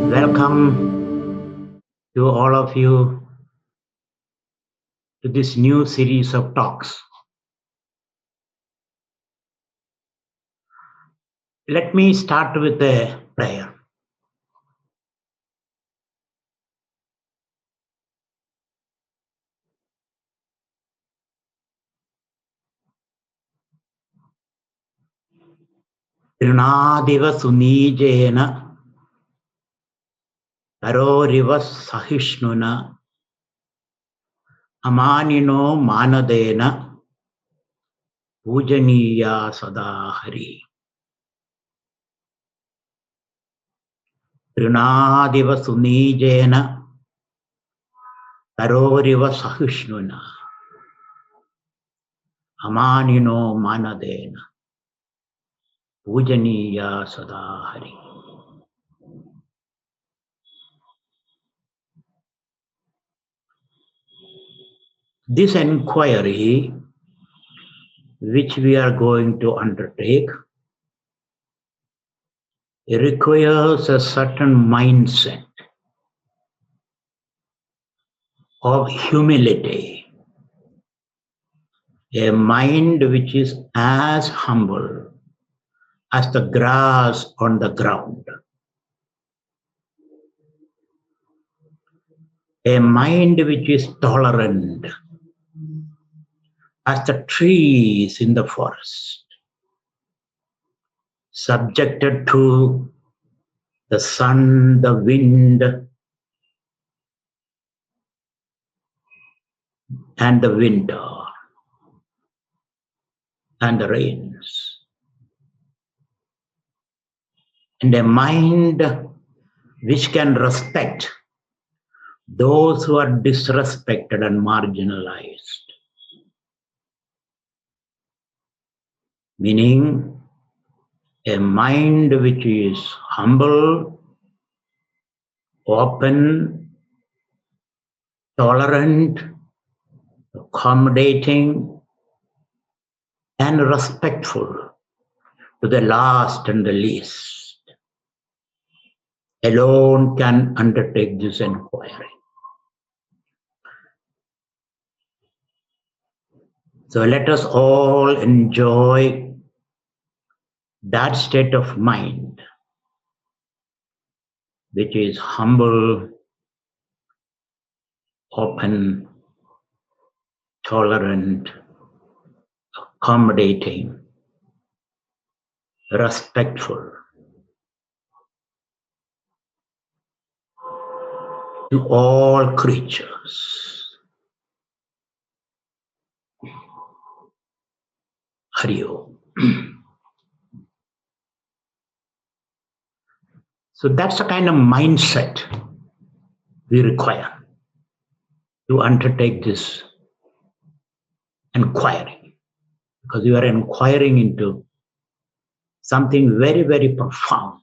Welcome to all of you to this new series of talks. Let me start with a prayer. Trinadiva sunijena taroriva sahishnuna amanino manadena pujaniya sadahari. Trinadiva sunijena taroriva sahishnuna amanino manadena pujaniya sadahari. This inquiry, which we are going to undertake, requires a certain mindset of humility, a mind which is as humble as the grass on the ground, a mind which is tolerant as the trees in the forest, subjected to the sun, the wind, and the winter, and the rains. And a mind which can respect those who are disrespected and marginalized. Meaning, a mind which is humble, open, tolerant, accommodating, and respectful to the last and the least, alone can undertake this inquiry. So let us all enjoy that state of mind, which is humble, open, tolerant, accommodating, respectful to all creatures. Hari Om. So that's the kind of mindset we require to undertake this inquiry, because you are inquiring into something very, very profound.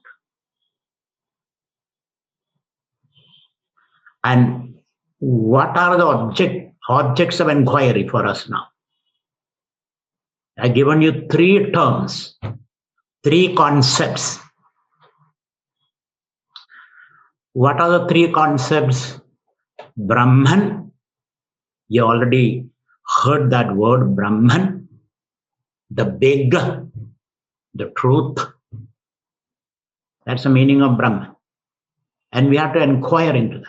And what are the objects of inquiry for us now? I've given you three terms, three concepts. What are the three concepts? Brahman. You already heard that word, Brahman. The big, the truth. That's the meaning of Brahman. And we have to inquire into that.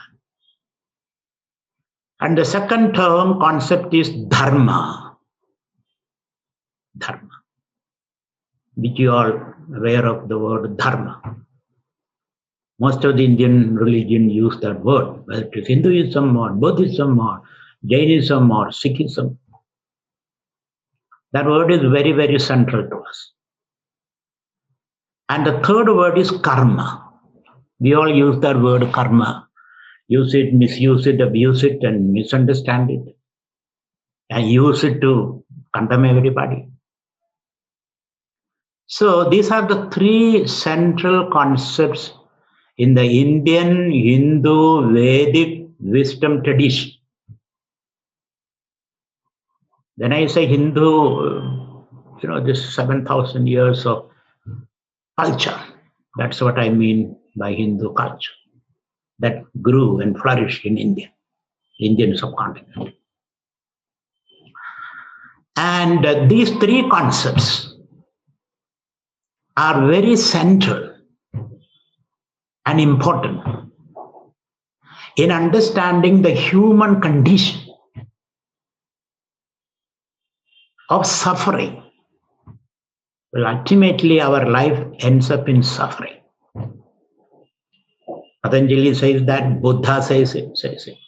And the second term, concept is Dharma. Dharma. Which you are aware of the word Dharma. Most of the Indian religion use that word, whether it is Hinduism or Buddhism or Jainism or Sikhism. That word is very, very central to us. And the third word is karma. We all use that word karma. Use it, misuse it, abuse it, and misunderstand it. And use it to condemn everybody. So these are the three central concepts in the Indian Hindu Vedic wisdom tradition. When I say Hindu, this 7,000 years of culture, that's what I mean by Hindu culture. that grew and flourished in India, Indian subcontinent. And these three concepts are very central and important in understanding the human condition of suffering. Well, ultimately, our life ends up in suffering. Patanjali says that, Buddha says it.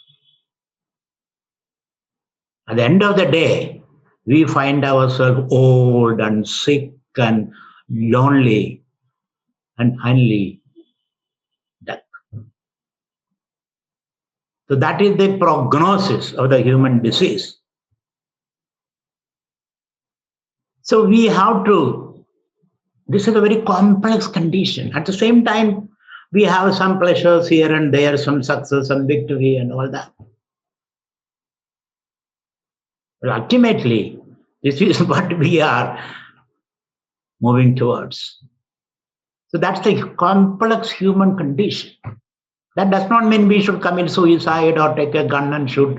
At the end of the day, we find ourselves old and sick and lonely, and finally death. So that is the prognosis of the human disease. So we have to, this is a very complex condition. At the same time, we have some pleasures here and there, some success, some victory and all that. But ultimately, this is what we are moving towards. So that's the complex human condition. That does not mean we should commit suicide or take a gun and shoot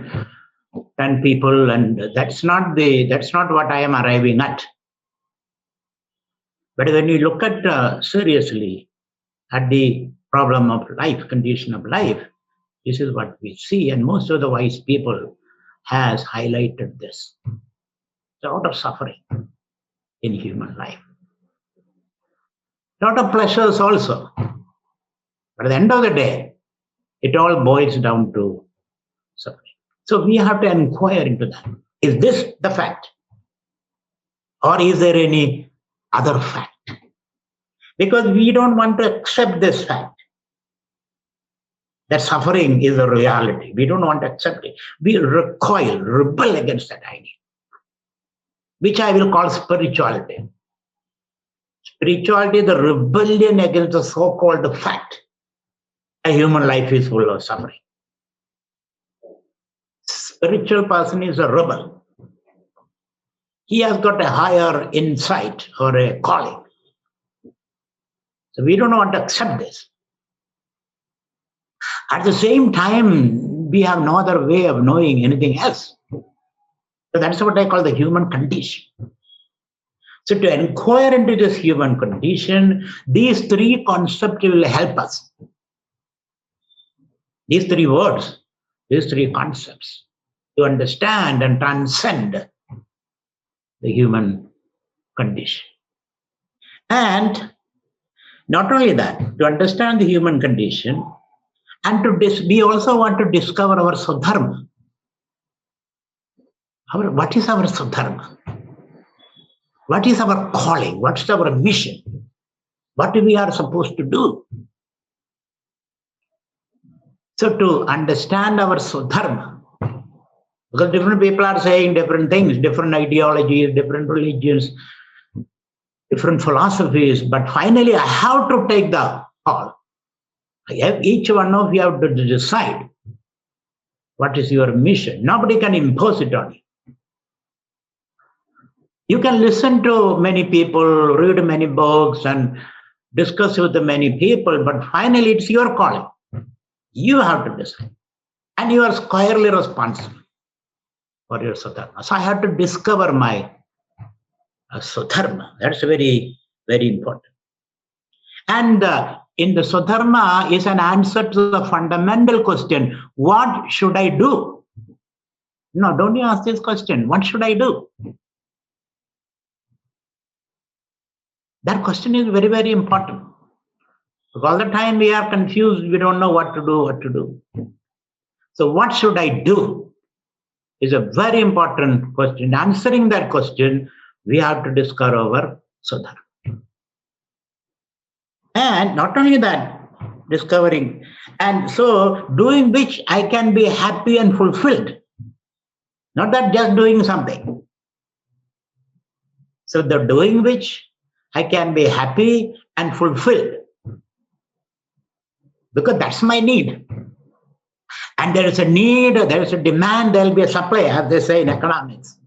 10 people, and that's not what I am arriving at. But when you look at seriously at the problem of life, condition of life, this is what we see, and most of the wise people has highlighted this. There's a lot of suffering in human life. A lot of pleasures also. But at the end of the day, it all boils down to suffering. So we have to inquire into that. Is this the fact? Or is there any other fact? Because we don't want to accept this fact, that suffering is a reality. We don't want to accept it. We rebel against that idea, which I will call spirituality. Spirituality is the rebellion against the so-called fact. A human life is full of suffering. Spiritual person is a rebel. He has got a higher insight or a calling. So we don't want to accept this. At the same time, we have no other way of knowing anything else. So that's what I call the human condition. So to inquire into this human condition, these three concepts will help us. These three words, these three concepts, to understand and transcend the human condition. And not only that, to understand the human condition, and we also want to discover our Swadharma. What is our Swadharma? What is our calling? What's our mission? What we are supposed to do? So to understand our Swadharma, because different people are saying different things, different ideologies, different religions, different philosophies, but finally I have to take the call. Each one of you have to decide what is your mission. Nobody can impose it on you. You can listen to many people, read many books, and discuss with many people, but finally it's your calling. You have to decide. And you are squarely responsible for your Swadharma. So I have to discover my Swadharma. That's very, very important. And in the Swadharma is an answer to the fundamental question, what should I do? No, don't you ask this question, what should I do? That question is very, very important. Because all the time we are confused, we don't know what to do. So what should I do is a very important question. Answering that question, we have to discover our Swadharma. And not only that, discovering, and so doing which I can be happy and fulfilled. Not that just doing something. So the doing which I can be happy and fulfilled. Because that's my need. And there is a need, there is a demand, there will be a supply, as they say in economics.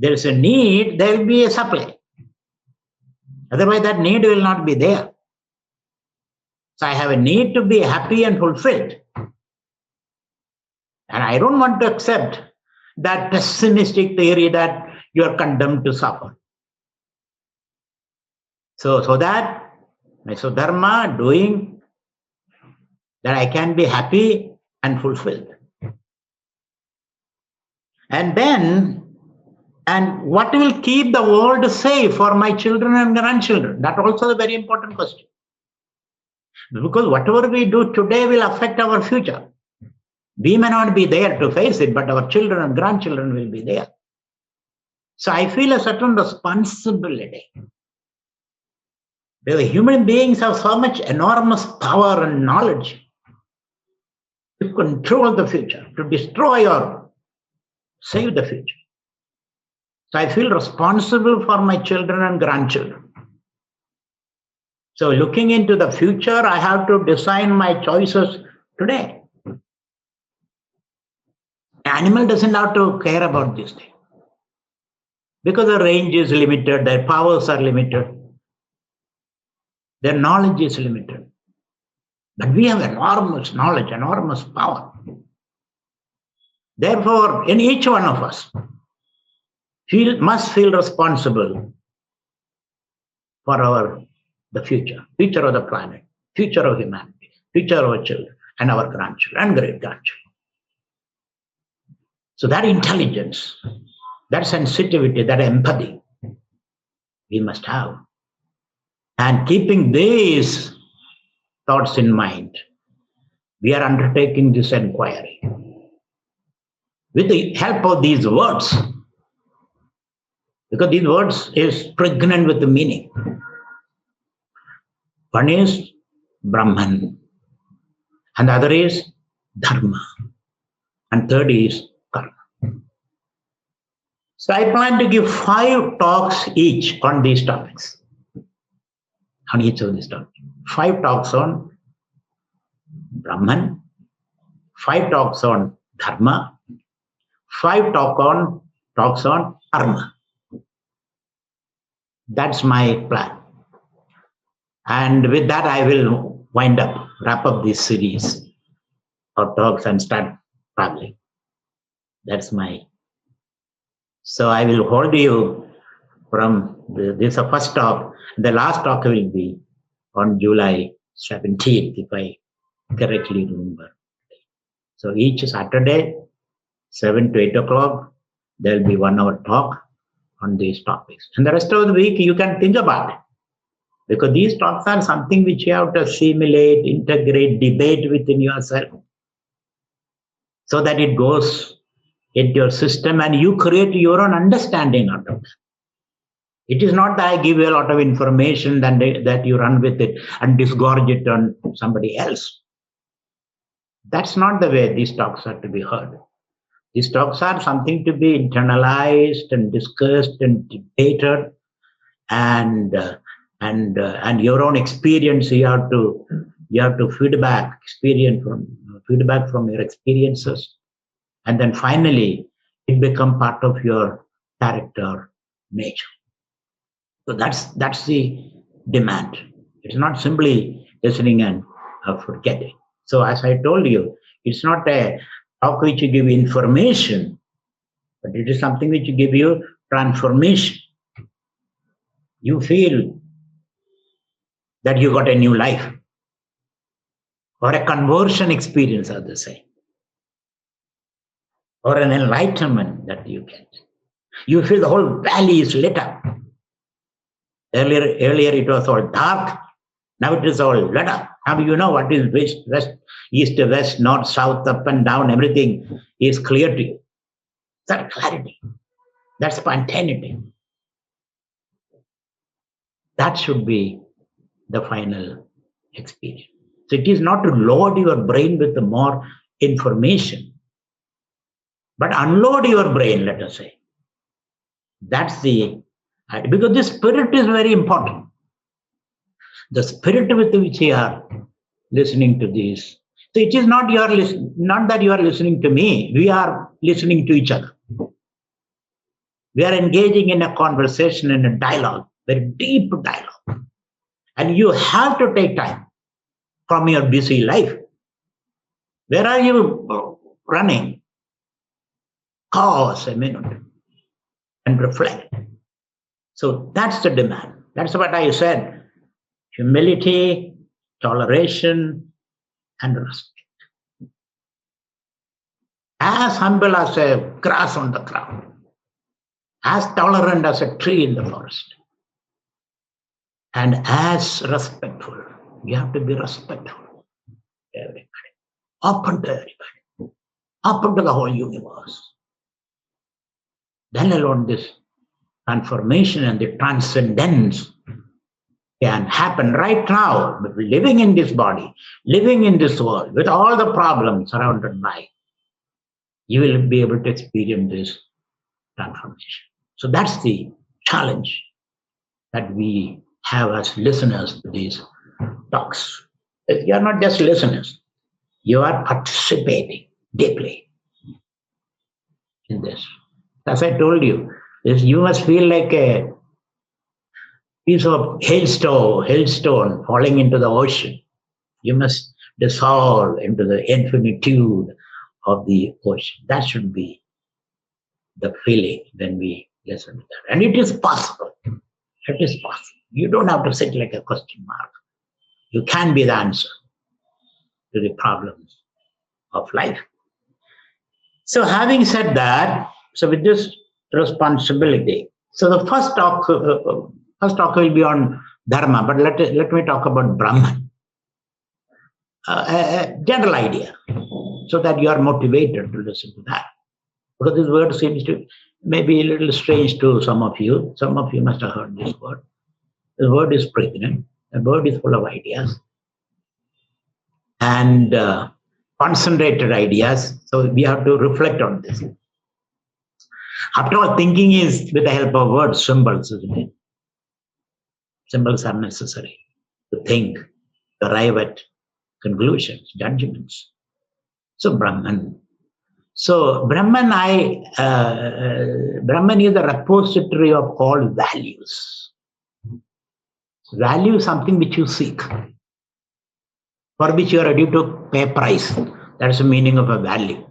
There is a need, there will be a supply. Otherwise, that need will not be there. So I have a need to be happy and fulfilled. And I don't want to accept that pessimistic theory that you are condemned to suffer. So that Dharma doing that I can be happy and fulfilled. And what will keep the world safe for my children and grandchildren? That also a very important question. Because whatever we do today will affect our future. We may not be there to face it, but our children and grandchildren will be there. So I feel a certain responsibility. Because human beings have so much enormous power and knowledge to control the future, to destroy or save the future. So I feel responsible for my children and grandchildren. So looking into the future, I have to design my choices today. Animal doesn't have to care about this thing. Because their range is limited, their powers are limited, their knowledge is limited. But we have enormous knowledge, enormous power. Therefore, in each one of us, must feel responsible for the future of the planet, future of humanity, future of our children and our grandchildren and great-grandchildren. So that intelligence, that sensitivity, that empathy, we must have. And keeping these thoughts in mind, we are undertaking this inquiry. With the help of these words, because these words is pregnant with the meaning. One is Brahman, and the other is Dharma, and third is Karma. So I plan to give 5 talks each on these topics, on each of these topics. 5 talks on Brahman, 5 talks on Dharma, 5 talks on Karma. That's my plan. And with that, I will wrap up this series of talks and start traveling. That's so I will hold you from this first talk. The last talk will be on July 17th, if I correctly remember. So each Saturday, 7 to 8 o'clock, there will be 1 hour talk on these topics. And the rest of the week, you can think about it. Because these talks are something which you have to assimilate, integrate, debate within yourself, so that it goes into your system and you create your own understanding out of that. It is not that I give you a lot of information that you run with it and disgorge it on somebody else. That's not the way these talks are to be heard. These talks are something to be internalized and discussed and debated, and your own experience. You have to feedback from your experiences, and then finally it become part of your character, nature. So that's the demand. It's not simply listening and forgetting. So as I told you, it's not a talk which you give information, but it is something which give you transformation. You feel that you got a new life or a conversion experience, as they say, or an enlightenment that you get. You feel the whole valley is lit up. Earlier it was all dark. Now it is all lit up. Now you know what is west, east, west, north, south, up and down. Everything is clear to you. That clarity, that spontaneity. That should be the final experience. So it is not to load your brain with more information, but unload your brain, let us say. That's because the spirit is very important. The spirit with which you are listening to this. So it is not that you are listening to me. We are listening to each other. We are engaging in a conversation, in a dialogue, very deep dialogue. And you have to take time from your busy life. Where are you running? Pause a minute and reflect. So that's the demand. That's what I said. Humility, toleration, and respect. As humble as a grass on the ground, as tolerant as a tree in the forest, and as respectful. You have to be respectful to everybody, open to everybody, open to the whole universe. Then alone this transformation and the transcendence can happen right now, living in this body, living in this world, with all the problems surrounded by. You will be able to experience this transformation. So that's the challenge that we have as listeners to these talks. You are not just listeners, you are participating deeply in this. As I told you, you must feel like a piece of hailstone falling into the ocean. You must dissolve into the infinitude of the ocean. That should be the feeling when we listen to that. And it is possible. It is possible. You don't have to sit like a question mark. You can be the answer to the problems of life. So having said that, so with this responsibility, so the first talk will be on Dharma, but let me talk about Brahman. A general idea, so that you are motivated to listen to that. Because this word seems to maybe a little strange to some of you. Some of you must have heard this word. The word is pregnant. The word is full of ideas and concentrated ideas. So we have to reflect on this. After all, thinking is with the help of words, symbols, isn't it? Symbols are necessary to think, to arrive at conclusions, judgments. So Brahman. So Brahman is the repository of all values. Value is something which you seek, for which you are ready to pay price. That's the meaning of a value.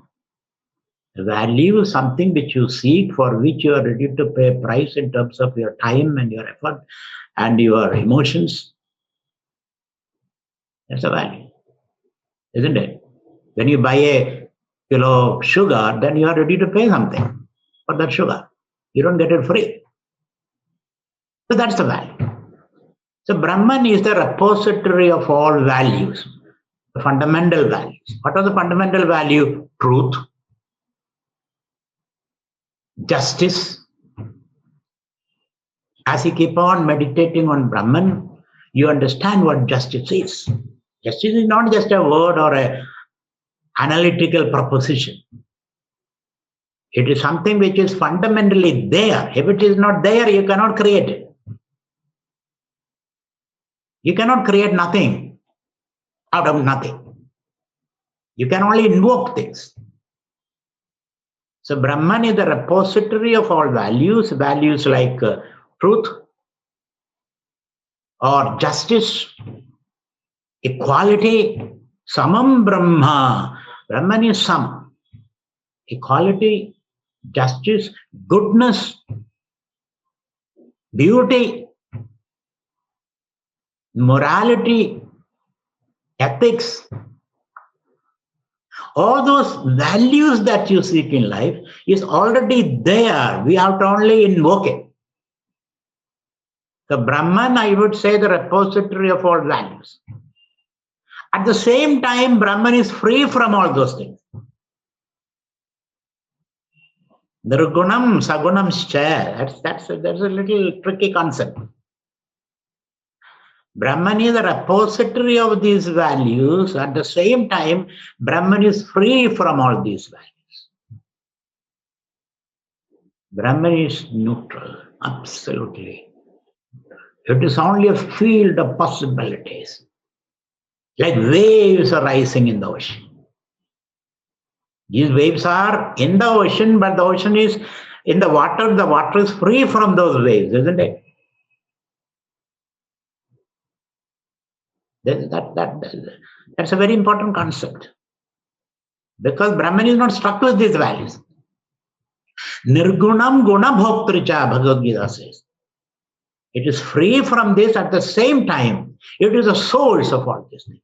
A value is something which you seek, for which you are ready to pay a price in terms of your time and your effort and your emotions. That's a value, isn't it? When you buy a kilo of sugar, then you are ready to pay something for that sugar. You don't get it free. So that's the value. So Brahman is the repository of all values, the fundamental values. What are the fundamental value? Truth, justice. As you keep on meditating on Brahman, you understand what justice is. Justice is not just a word or an analytical proposition. It is something which is fundamentally there. If it is not there, you cannot create it. You cannot create nothing out of nothing. You can only invoke things. So Brahman is the repository of all values, values like truth or justice, equality, samam Brahma. Brahman is sam. Equality, justice, goodness, beauty, morality, ethics. All those values that you seek in life is already there. We have to only invoke it. The Brahman, I would say, the repository of all values. At the same time, Brahman is free from all those things. Nirgunam, sagunam, scha. That's a little tricky concept. Brahman is the repository of these values. At the same time, Brahman is free from all these values. Brahman is neutral, absolutely. It is only a field of possibilities. Like waves are rising in the ocean. These waves are in the ocean, but the ocean is in the water. The water is free from those waves, isn't it? That's a very important concept. Because Brahman is not stuck with these values. Nirgunam guna bhoktricha, Bhagavad Gita says. It is free from this at the same time. It is the source of all this thing.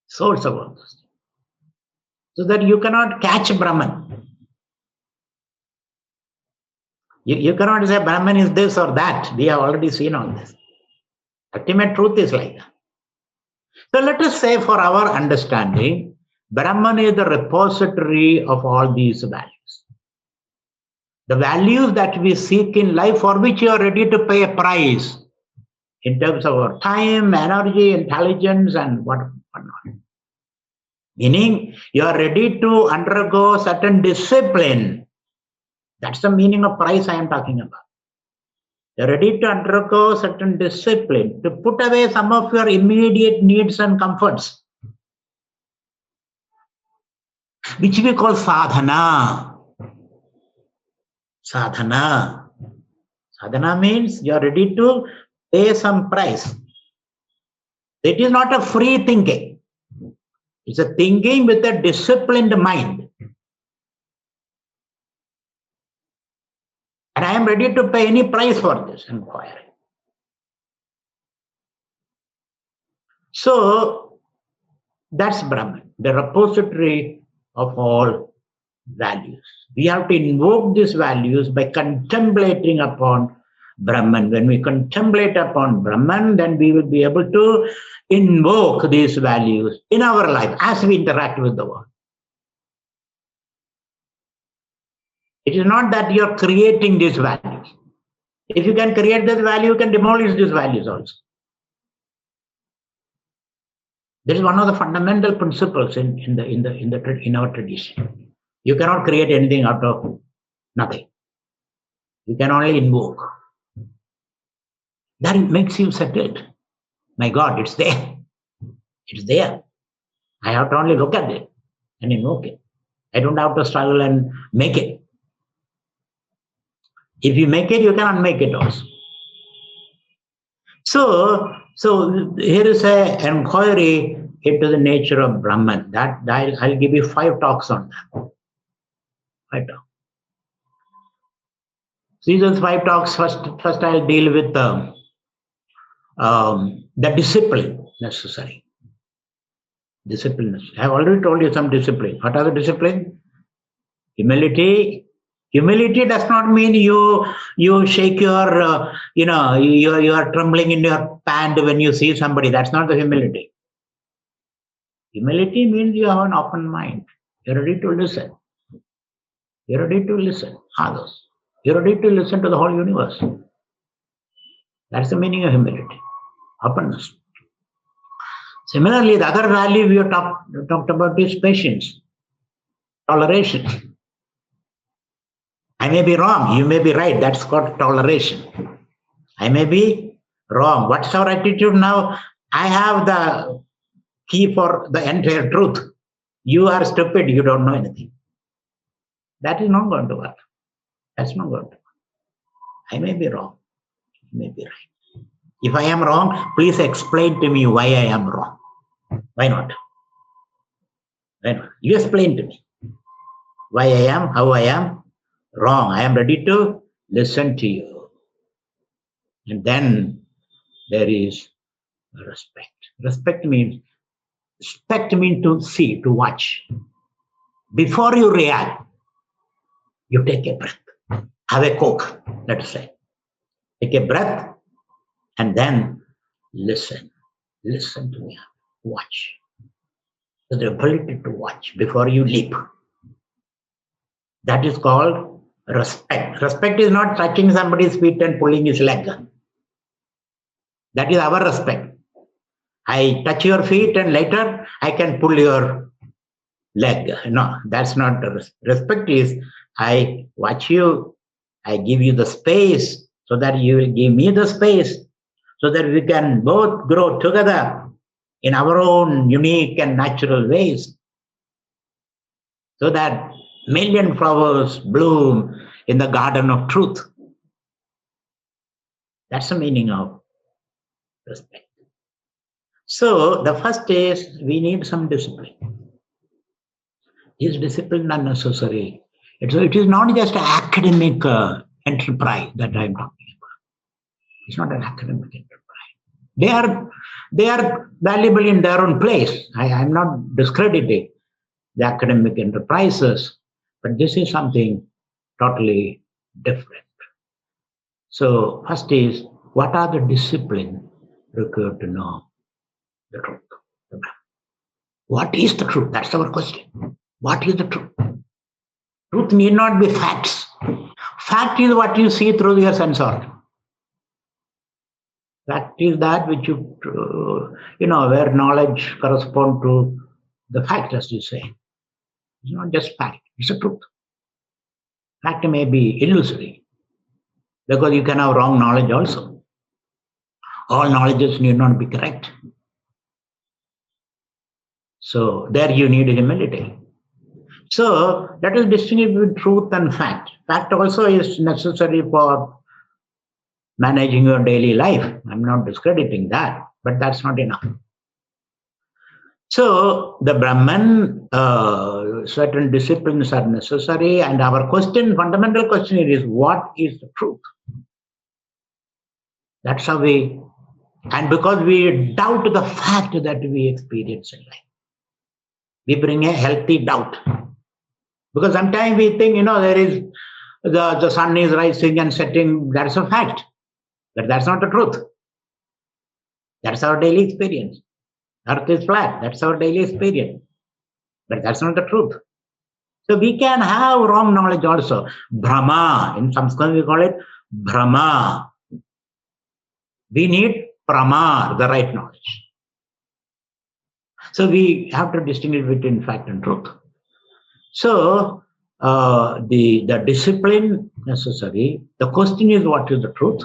Source of all this thing. So that you cannot catch Brahman. You cannot say Brahman is this or that. We have already seen all this. Ultimate truth is like that. So let us say for our understanding, Brahman is the repository of all these values. The values that we seek in life for which you are ready to pay a price in terms of our time, energy, intelligence, and whatnot. Meaning, you are ready to undergo certain discipline. That's the meaning of price I am talking about. You're ready to undergo certain discipline, to put away some of your immediate needs and comforts, which we call sadhana. Sadhana. Sadhana means you're ready to pay some price. It is not a free thinking. It's a thinking with a disciplined mind. And I am ready to pay any price for this inquiry. So, that's Brahman, the repository of all values. We have to invoke these values by contemplating upon Brahman. When we contemplate upon Brahman, then we will be able to invoke these values in our life as we interact with the world. It is not that you are creating these values. If you can create this value, you can demolish these values also. This is one of the fundamental principles in our tradition. You cannot create anything out of nothing. You can only invoke. That makes you settled. My God, it's there. It's there. I have to only look at it and invoke it. I don't have to struggle and make it. If you make it, you cannot make it also. So here is an inquiry into the nature of Brahman. I'll give you 5 talks on that. 5 talks. These are 5 talks. First I'll deal with the discipline necessary. Discipline. I have already told you some discipline. What are the discipline? Humility. Humility does not mean you shake your, you are trembling in your pant when you see somebody. That's not the humility. Humility means you have an open mind. You're ready to listen. You're ready to listen. Others. You're ready to listen to the whole universe. That's the meaning of humility. Openness. Similarly, the other value we have talked about is patience, toleration. I may be wrong, you may be right. That's called toleration. I may be wrong. What's our attitude now? I have the key for the entire truth. You are stupid, you don't know anything. That is not going to work. That's not going to work. I may be wrong, you may be right. If I am wrong, please explain to me why I am wrong. Why not? Why not? You explain to me why I am, how I am wrong. I am ready to listen to you. And then there is respect. Respect means to see, to watch. Before you react, you take a breath. Have a Coke, let's say. Take a breath and then listen. Listen to me. Watch. So the ability to watch before you leap. That is called respect. Respect is not touching somebody's feet and pulling his leg. That is our respect. I touch your feet and later I can pull your leg. No, that's not the respect. Respect is I watch you, I give you the space so that you will give me the space so that we can both grow together in our own unique and natural ways. So that million flowers bloom in the garden of truth. That's the meaning of respect. So the first is we need some discipline. Is discipline unnecessary? It is not just an academic enterprise that I'm talking about. It's not an academic enterprise. They are valuable in their own place. I'm not discrediting the academic enterprises, but this is something totally different. So first is, what are the discipline required to know the truth? What is the truth? That's our question. What is the truth? Truth need not be facts. Fact is what you see through your sense organ. Fact is that which where knowledge corresponds to the fact, as you say. It's not just fact, it's a truth. Fact may be illusory because you can have wrong knowledge also. All knowledges need not be correct. So there you need humility. So let us distinguish between truth and fact. Fact also is necessary for managing your daily life. I'm not discrediting that, but that's not enough. So the Brahman, certain disciplines are necessary, and our fundamental question is, what is the truth? That's how and because we doubt the fact that we experience in life, we bring a healthy doubt. Because sometimes we think, there is the sun is rising and setting, that's a fact. But that's not the truth. That's our daily experience. Earth is flat, that's our daily experience. But that's not the truth. So we can have wrong knowledge also. Brahma, in Sanskrit we call it Brahma. We need Prama, the right knowledge. So we have to distinguish between fact and truth. So the discipline necessary. The question is, what is the truth?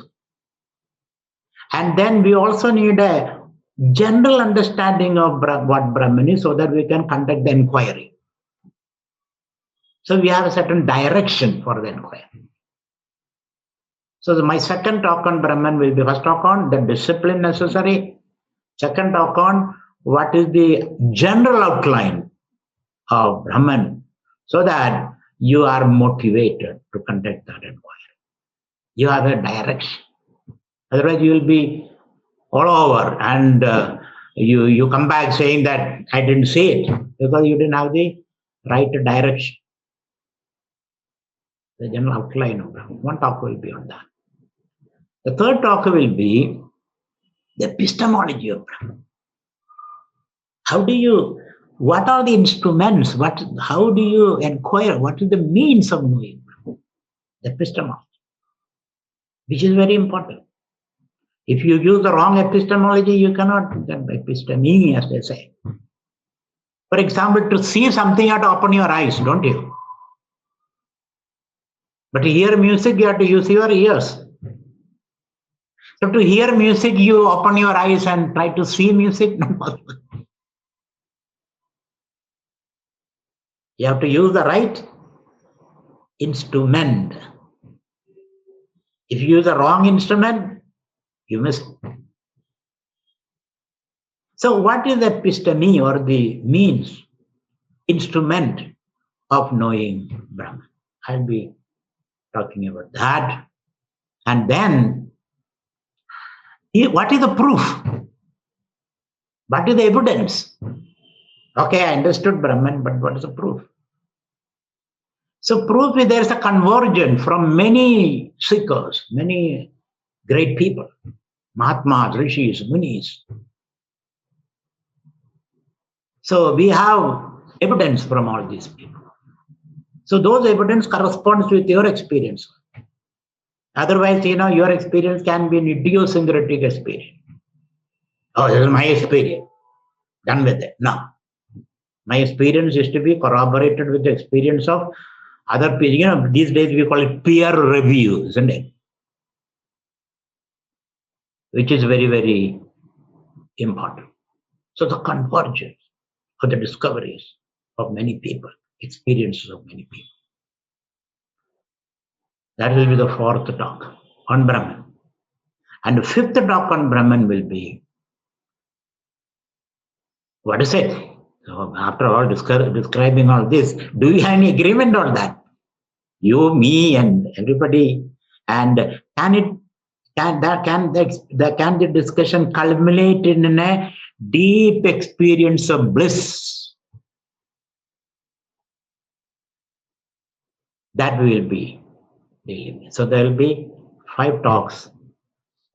And then we also need a general understanding of what Brahman is, so that we can conduct the inquiry. So we have a certain direction for the inquiry. So my second talk on Brahman will be, first talk on the discipline necessary, second talk on what is the general outline of Brahman, so that you are motivated to conduct that inquiry. You have a direction. Otherwise, you will be all over, and you come back saying that I didn't see it because you didn't have the right direction. The general outline of Brahman. One talk will be on that. The third talk will be the epistemology of Brahman. What are the instruments? How do you inquire? What is the means of knowing Brahman? The epistemology, which is very important. If you use the wrong epistemology, you cannot get episteme, as they say. For example, to see something, you have to open your eyes, don't you? But to hear music, you have to use your ears. So to hear music, you open your eyes and try to see music, not possible. You have to use the right instrument. If you use the wrong instrument, you miss it. So what is the episteme, or the means, instrument of knowing Brahman? I'll be talking about that. And then, what is the proof? What is the evidence? Okay, I understood Brahman, but what is the proof? So proof is, there is a convergence from many seekers, many great people, Mahatmas, Rishis, Munis. So we have evidence from all these people. So those evidence corresponds with your experience. Otherwise, your experience can be an idiosyncratic experience. Oh, this is my experience. Done with it. No. My experience is to be corroborated with the experience of other people. These days we call it peer review, isn't it? Which is very, very important. So the convergence of the discoveries of many people, experiences of many people. That will be the fourth talk on Brahman. And the fifth talk on Brahman will be, what is it? So after all describing all this, do you have any agreement on that? You, me, and everybody. And can the discussion culminate in a deep experience of bliss? That will be dealing with. So there will be 5 talks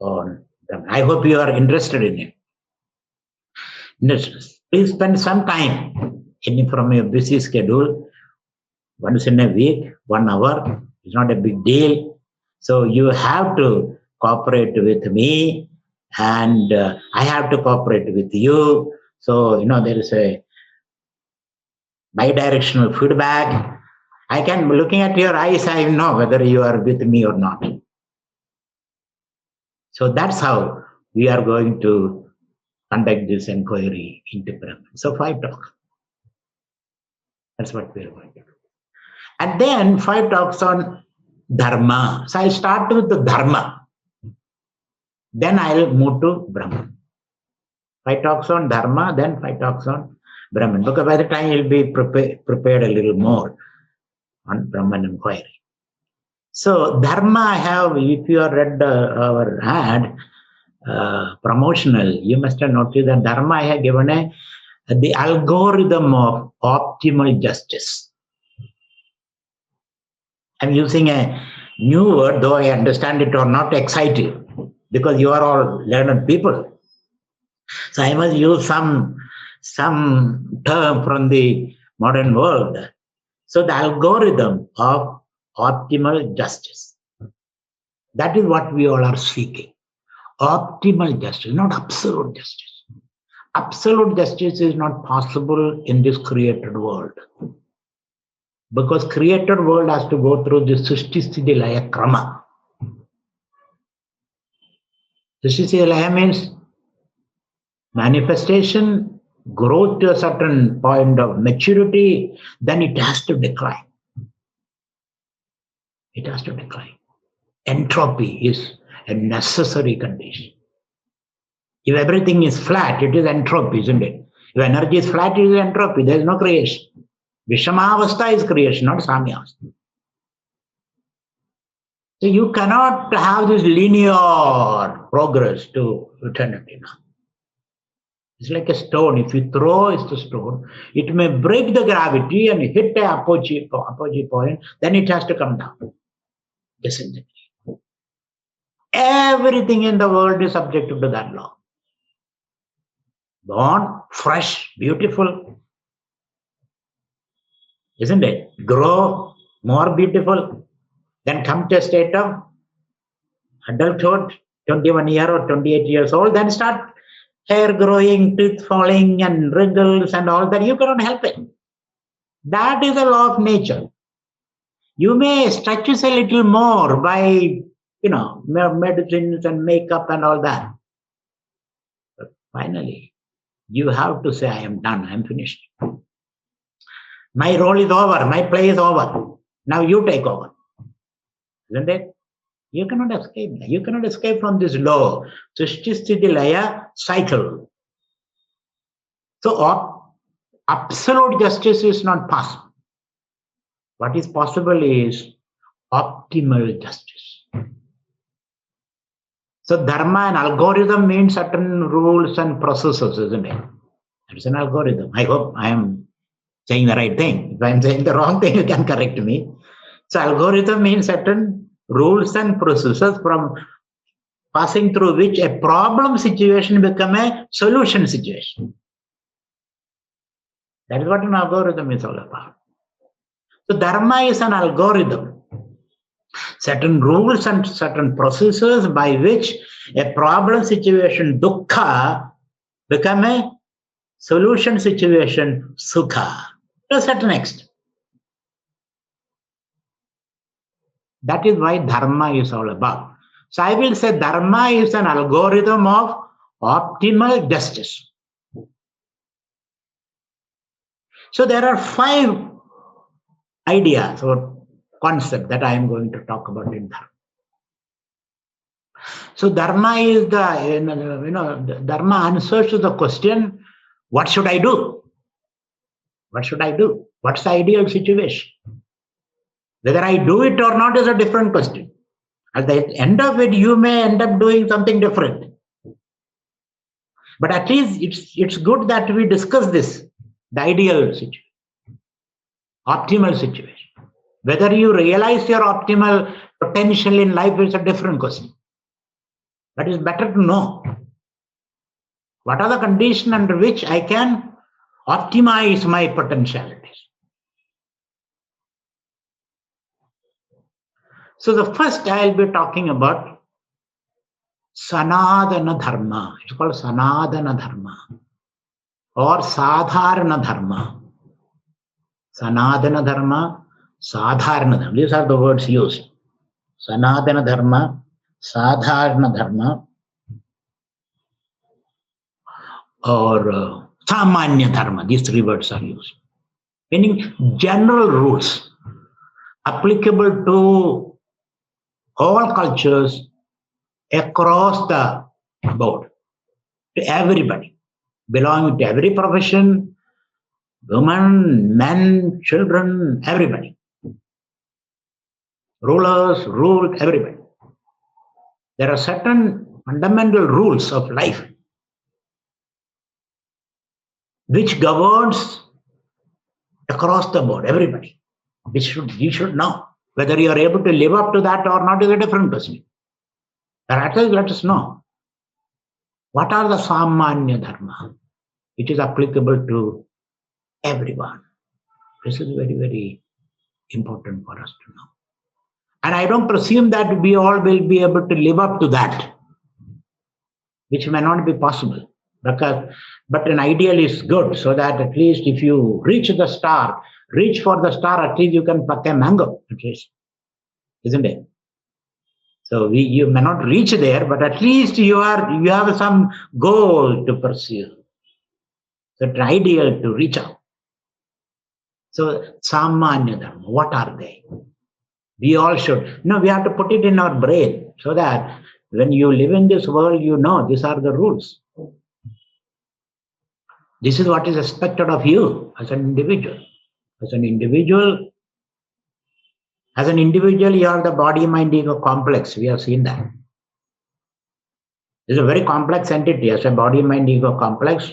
on them. I hope you are interested in it. Please spend some time from your busy schedule, once in a week, 1 hour. It's not a big deal. So you have to cooperate with me, and I have to cooperate with you. So, there is a bi-directional feedback. I can, looking at your eyes, I know whether you are with me or not. So that's how we are going to conduct this inquiry into Brahman. So 5 talks. That's what we are going to do. And then 5 talks on Dharma. So I'll start with the Dharma. Then I'll move to Brahman. 5 talks on Dharma, then 5 talks on Brahman. Because by the time you'll be prepared a little more on Brahman inquiry. So Dharma, I have, if you have read our ad, promotional, you must have noticed that Dharma I have given the algorithm of optimal justice. I'm using a new word, though I understand it or not, excited, because you are all learned people. So I must use some term from the modern world. So the algorithm of optimal justice. That is what we all are seeking. Optimal justice, not absolute justice. Absolute justice is not possible in this created world. Because created world has to go through the Srishti Sthiti Laya Krama. Srishti Sthiti Laya means manifestation, growth to a certain point of maturity, then it has to decline. It has to decline. Entropy is a necessary condition. If everything is flat, it is entropy, isn't it? If energy is flat, it is entropy. There is no creation. Vishamavastha is creation, not Samyavastha. So you cannot have this linear progress to eternity now. It's like a stone. If you throw the stone, it may break the gravity and hit the apogee point, then it has to come down. Disintegrate. Everything in the world is subjected to that law. Born, fresh, beautiful, isn't it? Grow, more beautiful, then come to a state of adulthood, 21 years or 28 years old, then start hair growing, teeth falling, and wrinkles and all that. You cannot help it. That is a law of nature. You may stretch a little more by, medicines and makeup and all that. But finally, you have to say, I am done, I am finished. My role is over, my play is over. Now you take over. Isn't it? You cannot escape. You cannot escape from this law. Srishti Sthiti Laya cycle. So absolute justice is not possible. What is possible is optimal justice. So dharma and algorithm means certain rules and processes, isn't it? It's an algorithm. I hope I am saying the right thing. If I am saying the wrong thing, you can correct me. So algorithm means certain rules and processes from passing through which a problem situation become a solution situation. That is what an algorithm is all about. So dharma is an algorithm. Certain rules and certain processes by which a problem situation, dukkha, become a solution situation, sukha, to a certain extent. That is why dharma is all about. So I will say dharma is an algorithm of optimal justice. So there are 5 ideas or concepts that I am going to talk about in dharma. So dharma is the dharma answers to the question, what should I do? What should I do? What's the ideal situation? Whether I do it or not is a different question. At the end of it, you may end up doing something different. But at least it's good that we discuss this, the ideal situation, optimal situation. Whether you realize your optimal potential in life is a different question. But it's better to know what are the conditions under which I can optimize my potentialities. So the first I'll be talking about Sanatana Dharma. It's called Sanatana Dharma or Sadharana Dharma. Sanatana Dharma, Sadharana Dharma. These are the words used. Sanatana Dharma, Sadharana Dharma, or Samanya Dharma. These three words are used. Meaning general rules applicable to all cultures across the board, to everybody, belonging to every profession, women, men, children, everybody. Rulers, ruled, everybody. There are certain fundamental rules of life which governs across the board, everybody. You should know. Whether you are able to live up to that or not is a different question. But at least let us know. What are the Samanya Dharma, which is applicable to everyone? This is very, very important for us to know. And I don't presume that we all will be able to live up to that, which may not be possible. But an ideal is good, so that at least if you reach for the star, at least you can pluck a mango, at least. Isn't it? So you may not reach there, but at least you have some goal to pursue. So it's ideal to reach out. So Samanya Dharma, what are they? We all should. We have to put it in our brain so that when you live in this world, you know these are the rules. This is what is expected of you as an individual. As an individual, you have the body, mind, ego complex. We have seen that. It's a very complex entity as a body, mind, ego complex,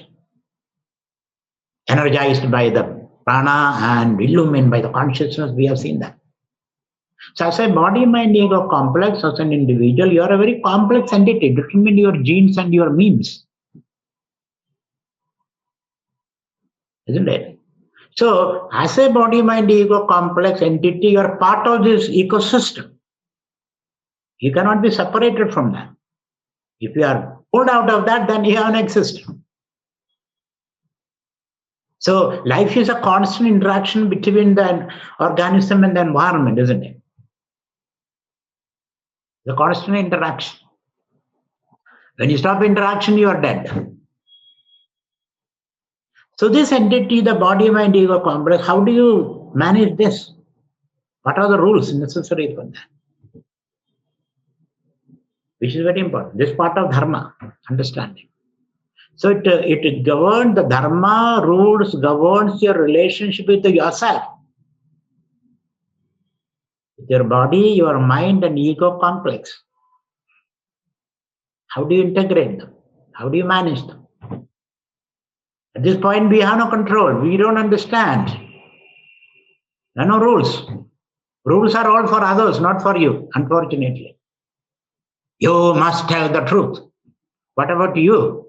energized by the prana and illumined by the consciousness. We have seen that. So as a body, mind, ego complex, as an individual, you are a very complex entity, determined your genes and your means. Isn't it? So as a body, mind, ego complex entity, you are part of this ecosystem. You cannot be separated from that. If you are pulled out of that, then you don't exist. So life is a constant interaction between the organism and the environment, isn't it? The constant interaction. When you stop interaction, you are dead. So this entity, the body, mind, ego complex, how do you manage this? What are the rules necessary for that? Which is very important. This part of dharma, understanding. So it governs, the dharma rules governs your relationship with yourself. With your body, your mind and ego complex. How do you integrate them? How do you manage them? At this point, we have no control. We don't understand. There are no rules. Rules are all for others, not for you, unfortunately. You must tell the truth. What about you?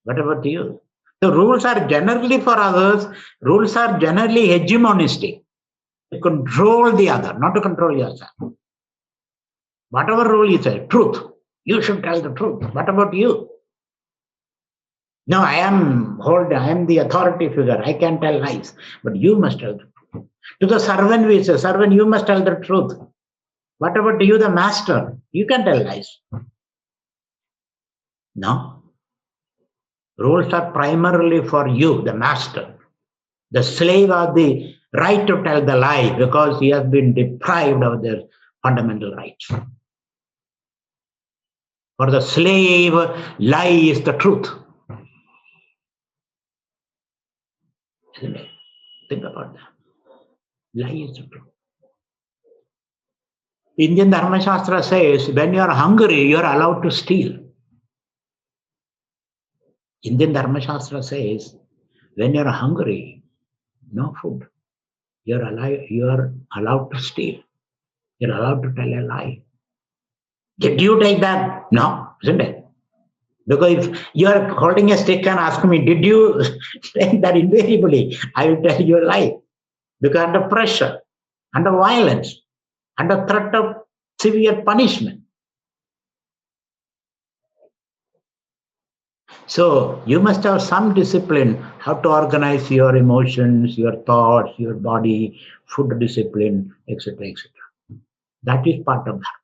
What about you? The rules are generally for others. Rules are generally hegemonistic. To control the other, not to control yourself. Whatever rule you say, truth. You should tell the truth. What about you? No, I am the authority figure. I can tell lies. But you must tell the truth. To the servant, we say, servant, you must tell the truth. What about you, the master? You can tell lies. No. Rules are primarily for you, the master. The slave has the right to tell the lie because he has been deprived of their fundamental rights. For the slave, lie is the truth. Isn't it? Think about that. Lie is the truth. Indian Dharma Shastra says, when you are hungry, you are allowed to steal. Indian Dharma Shastra says, when you are hungry, no food, you are allowed to steal. You are allowed to tell a lie. Did you take that? No, isn't it? Because if you are holding a stick and ask me, did you take that, invariably, I will tell you a lie. Because under pressure, under violence, under threat of severe punishment. So you must have some discipline how to organize your emotions, your thoughts, your body, food discipline, etc., etc. That is part of that.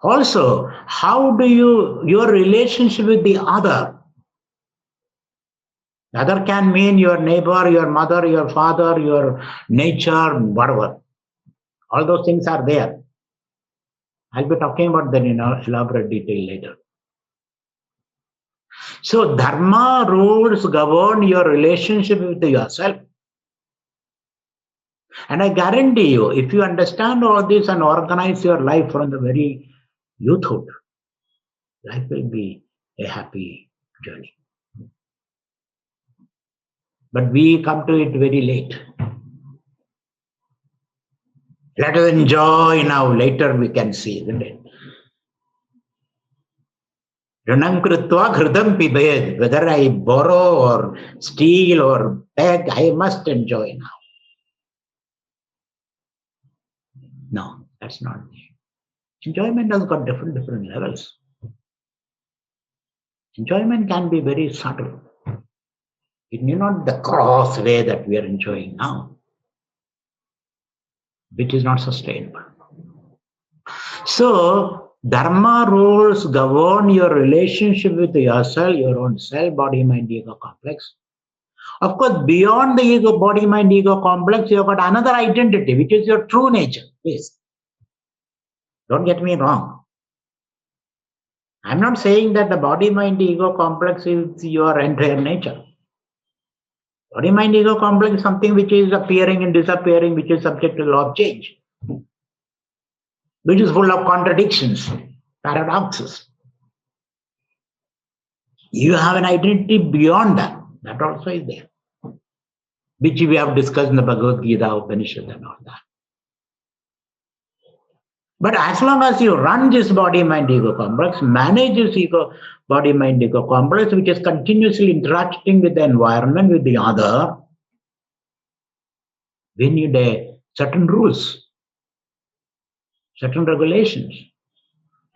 Also, how do your relationship with the other? The other can mean your neighbor, your mother, your father, your nature, whatever. All those things are there. I'll be talking about that in elaborate detail later. So dharma rules govern your relationship with yourself. And I guarantee you, if you understand all this and organize your life from the very youthhood, life will be a happy journey. But we come to it very late. Let us enjoy now, later we can see, isn't it? Ranam kritva hridam pibed. Whether I borrow or steal or beg, I must enjoy now. No, that's not it. Enjoyment has got different levels. Enjoyment can be very subtle. It may not be the cross way that we are enjoying now, which is not sustainable. So, dharma rules govern your relationship with yourself, your own self, body, mind, ego complex. Of course, beyond the ego, body, mind, ego complex, you have got another identity, which is your true nature. Please, don't get me wrong. I'm not saying that the body, mind, ego complex is your entire nature. Body, mind, ego complex is something which is appearing and disappearing, which is subject to law of change, which is full of contradictions, paradoxes. You have an identity beyond that. That also is there, which we have discussed in the Bhagavad Gita, Upanishad and all that. But as long as you run this body, mind, ego complex, manage this body, mind, ego complex, which is continuously interacting with the environment, with the other, we need certain rules, certain regulations,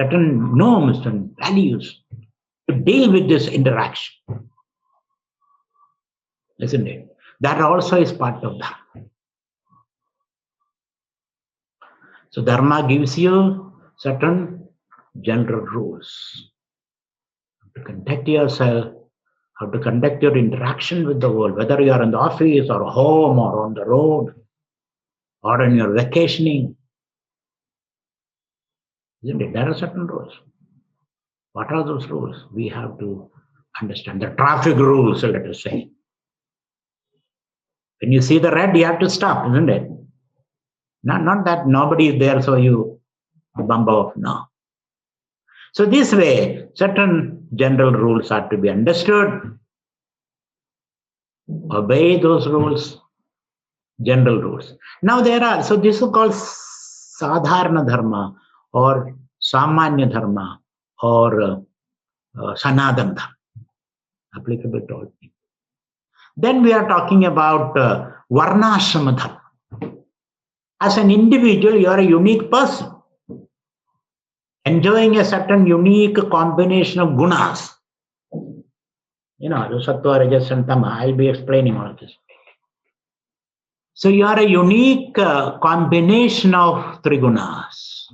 certain norms and values to deal with this interaction. Isn't it? That also is part of that. So dharma gives you certain general rules. How to conduct yourself, how to conduct your interaction with the world, whether you are in the office or home or on the road or in your vacationing. Isn't it? There are certain rules. What are those rules? We have to understand the traffic rules, let us say. When you see the red, you have to stop, isn't it? Not that nobody is there, so you bump off. No. So this way, certain general rules are to be understood. Obey those rules, general rules. Now so this is called sadharana dharma or samanya dharma or sanatana dharma, applicable to all people. Then we are talking about varnashrama dharma. As an individual, you are a unique person, enjoying a certain unique combination of gunas. The sattva, rajas, and tama. I'll be explaining all this. So you are a unique combination of three gunas.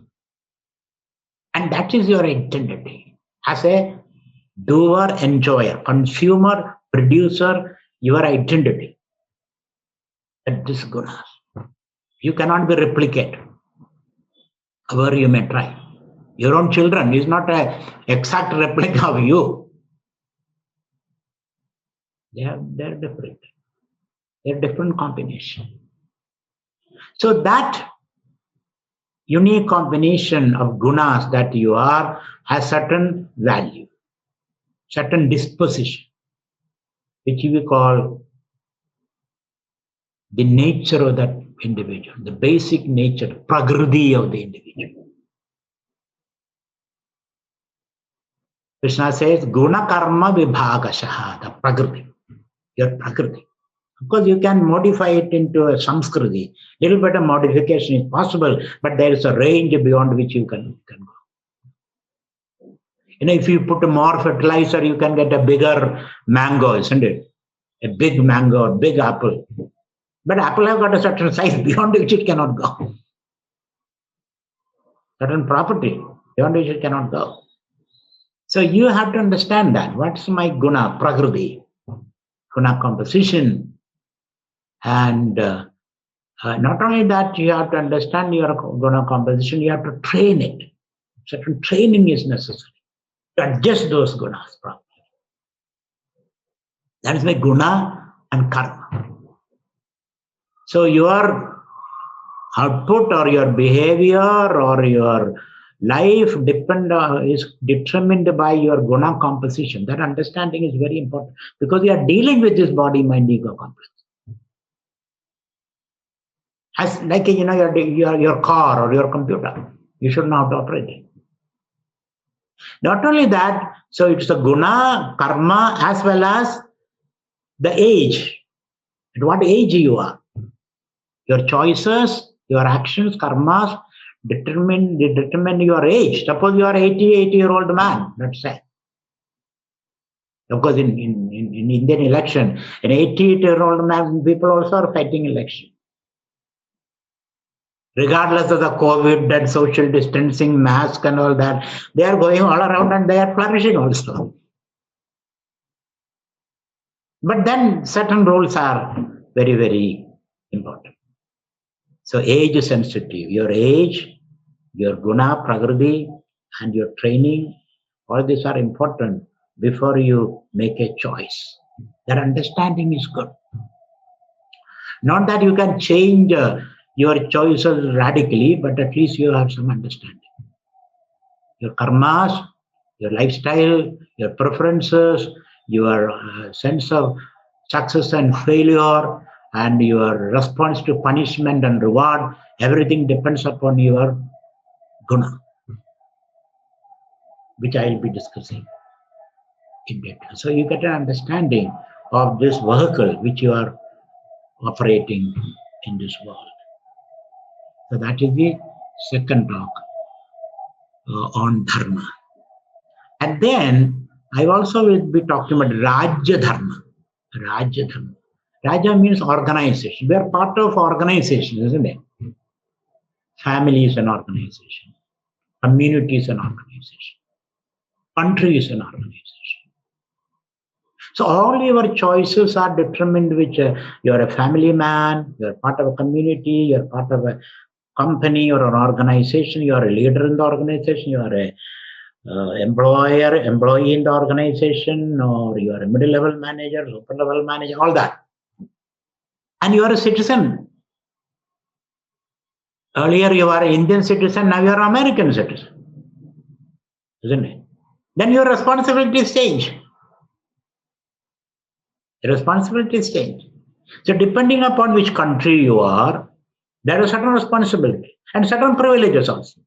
And that is your identity. As a doer, enjoyer, consumer, producer, your identity. That is gunas. You cannot be replicated, however you may try. Your own children is not an exact replica of you. They're different. They're different combination. So that unique combination of gunas that you are has certain value, certain disposition, which we call the nature of that individual, the basic nature, prakriti of the individual. Krishna says, guna karma vibhagashaha, the prakriti, your prakriti. Of course, you can modify it into a samskriti. Little bit of modification is possible, but there is a range beyond which you can go. If you put more fertilizer, you can get a bigger mango, isn't it? A big mango, a big apple. But apple have got a certain size beyond which it cannot go. Certain property beyond which it cannot go. So you have to understand that. What's my guna, prakriti, guna composition? And not only that, you have to understand your guna composition, you have to train it. Certain training is necessary to adjust those gunas properly. That is my guna and karma. So your output or your behavior or your life is determined by your guna composition. That understanding is very important because you are dealing with this body, mind, ego complex. As like your car or your computer, you should know how to operate it. Not only that, so it's the guna, karma, as well as the age. At what age you are. Your choices, your actions, karmas determine your age. Suppose you are 80-year-old man, let's say. Of course, in Indian election, an 80-year-old man, people also are fighting election. Regardless of the COVID and social distancing, mask and all that, they are going all around and they are flourishing also. But then certain rules are very, very important. So age is sensitive. Your age, your guna, prakriti, and your training, all these are important before you make a choice. That understanding is good. Not that you can change your choices radically, but at least you have some understanding. Your karmas, your lifestyle, your preferences, your sense of success and failure, and your response to punishment and reward, everything depends upon your guna, which I will be discussing in detail. So you get an understanding of this vehicle which you are operating in this world. So that is the second talk on dharma. And then I also will be talking about Rajya Dharma. Rajya Dharma. Raja means organization. We are part of organization, isn't it? Family is an organization. Community is an organization. Country is an organization. So all your choices are determined which you're a family man, you're part of a community, you're part of a company or an organization, you're a leader in the organization, you're a employee in the organization, or you are a middle level manager, super level manager, all that. And you are a citizen. Earlier you are an Indian citizen, now you are an American citizen. Isn't it? Then your responsibilities change. The responsibilities change. So depending upon which country you are, there is certain responsibility and certain privileges also.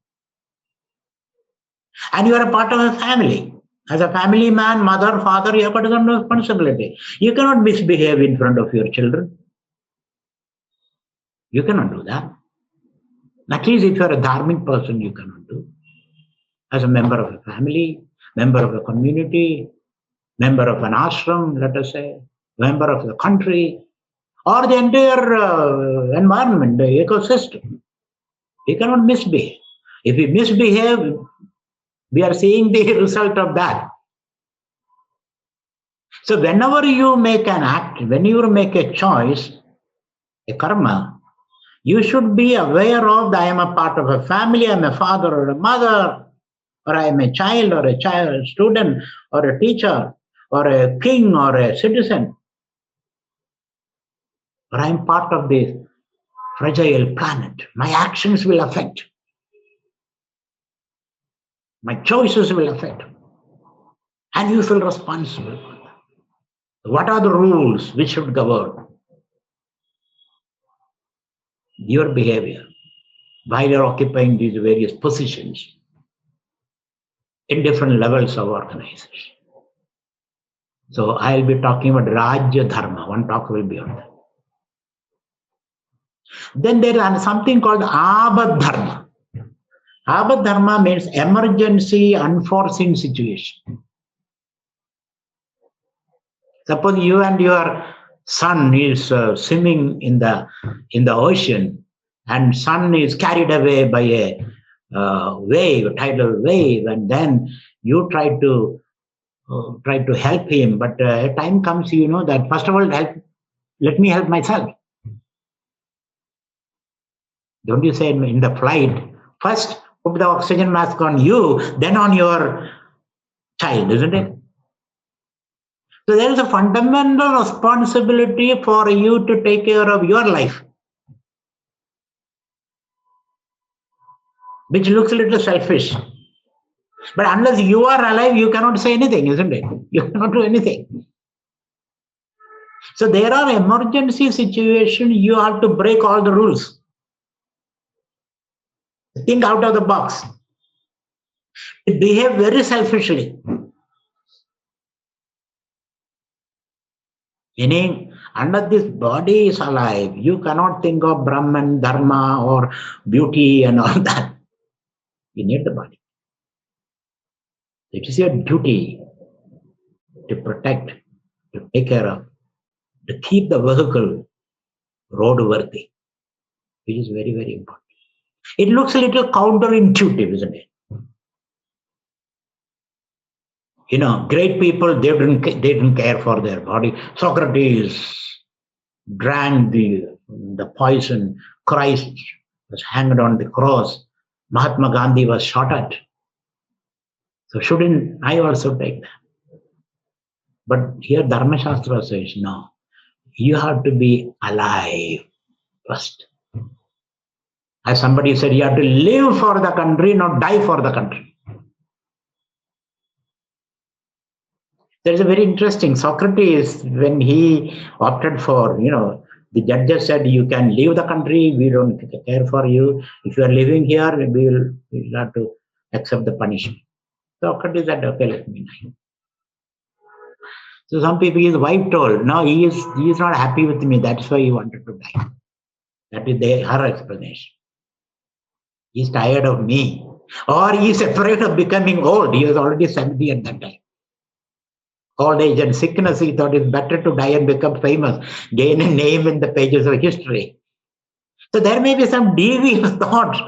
And you are a part of a family. As a family man, mother, father, you have got some responsibility. You cannot misbehave in front of your children. You cannot do that. At least if you are a dharmic person, you cannot do. As a member of a family, member of a community, member of an ashram, let us say, member of the country, or the entire environment, the ecosystem. You cannot misbehave. If you misbehave, we are seeing the result of that. So whenever you make an act, when you make a choice, a karma, you should be aware of that I am a part of a family, I am a father or a mother, or I am a child or a child, student or a teacher or a king or a citizen, or I am part of this fragile planet. My actions will affect, my choices will affect, and you feel responsible for that. What are the rules which should govern your behavior while you're occupying these various positions in different levels of organization? So I'll be talking about Rajya Dharma. One talk will be on that. Then there is something called Abad Dharma. Abad Dharma means emergency, unforeseen situation. Suppose you and your son is swimming in the ocean, and son is carried away by a wave, tidal wave, and then you try to help him. But a time comes, you know that first of all, let me help myself. Don't you say in the flight, first put the oxygen mask on you, then on your child, isn't it? So there is a fundamental responsibility for you to take care of your life, which looks a little selfish. But unless you are alive, you cannot say anything, isn't it? You cannot do anything. So there are emergency situations, you have to break all the rules. Think out of the box. Behave very selfishly. Meaning, under this body is alive, you cannot think of Brahman, Dharma, or beauty and all that. You need the body. It is your duty to protect, to take care of, to keep the vehicle roadworthy, which is very, very important. It looks a little counterintuitive, isn't it? You know, great people, they didn't care for their body. Socrates drank the poison. Christ was hanged on the cross. Mahatma Gandhi was shot at. So shouldn't I also take that? But here Dharma Shastra says, no, you have to be alive first. As somebody said, you have to live for the country, not die for the country. There is a very interesting Socrates, when he opted for, the judges said, you can leave the country, we don't care for you. If you are living here, we'll have to accept the punishment. Socrates said, okay, let me die. So some people, his wife told, no, he is not happy with me, that's why he wanted to die. That is her explanation. He's tired of me. Or he's afraid of becoming old. He was already 70 at that time. Old age and sickness, he thought it's better to die and become famous, gain a name in the pages of history. So there may be some devious thoughts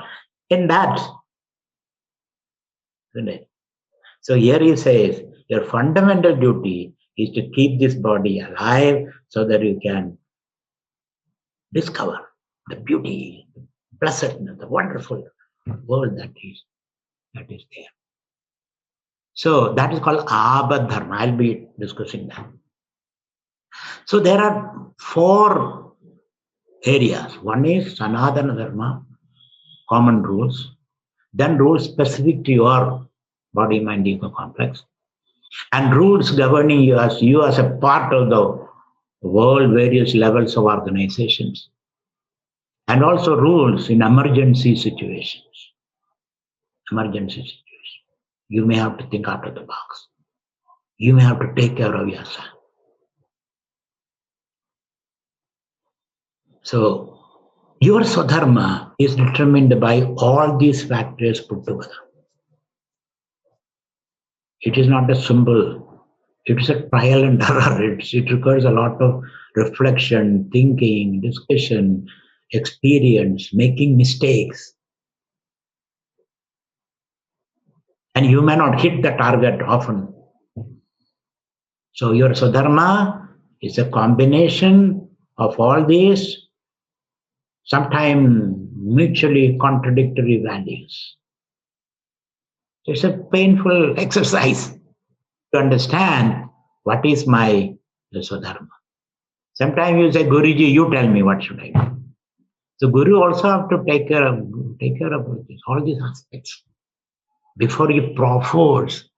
in that. Isn't it? So here he says, your fundamental duty is to keep this body alive so that you can discover the beauty, the blessedness, the wonderful world that is there. So that is called Abad Dharma. I'll be discussing that. So there are 4 areas. One is Sanatana Dharma, common rules. Then rules specific to your body, mind, ego complex. And rules governing you as a part of the world, various levels of organizations. And also rules in emergency situations. You may have to think out of the box. You may have to take care of yourself. So your Swadharma is determined by all these factors put together. It is not a symbol. It is a trial and error. It requires a lot of reflection, thinking, discussion, experience, making mistakes. And you may not hit the target often. So your Swadharma is a combination of all these, sometimes mutually contradictory values. It's a painful exercise to understand what is my Swadharma. Sometimes you say, Guruji, you tell me what should I do. So Guru also have to take care of this, all these aspects before he proffers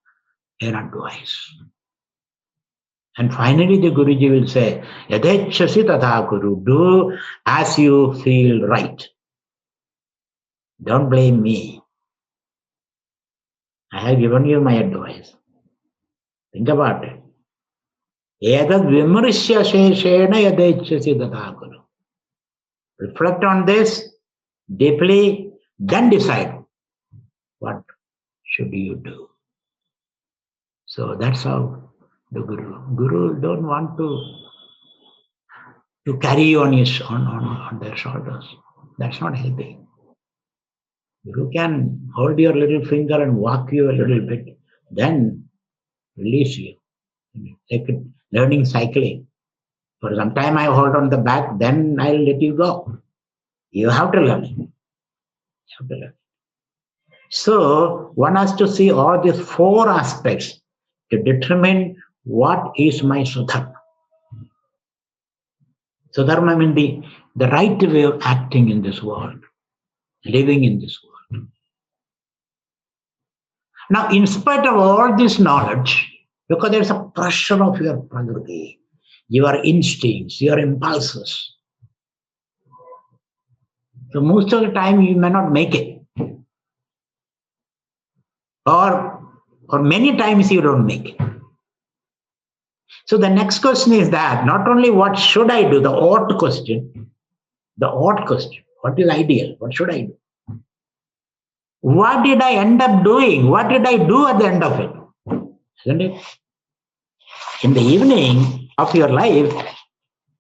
an advice. And finally the Guruji will say, Yadechasi tatha Guru, do as you feel right. Don't blame me. I have given you my advice. Think about it. Edad vimarsya sheshena yadechasi tatha Guru. Reflect on this deeply, then decide what should you do. So that's how the Guru don't want to carry you on their shoulders. That's not healthy. Guru can hold your little finger and walk you a little bit, then release you. Like learning cycling. For some time I hold on the back, then I'll let you go. You have to learn it. You have to learn. So one has to see all these four aspects to determine what is my Swadharma. Swadharma means the right way of acting in this world, living in this world. Now, in spite of all this knowledge, because there's a pressure of your prakriti, your instincts, your impulses. So most of the time you may not make it. Or many times you don't make it. So the next question is that not only what should I do, the ought question, what is ideal, what should I do? What did I end up doing? What did I do at the end of it? Isn't it? In the evening of your life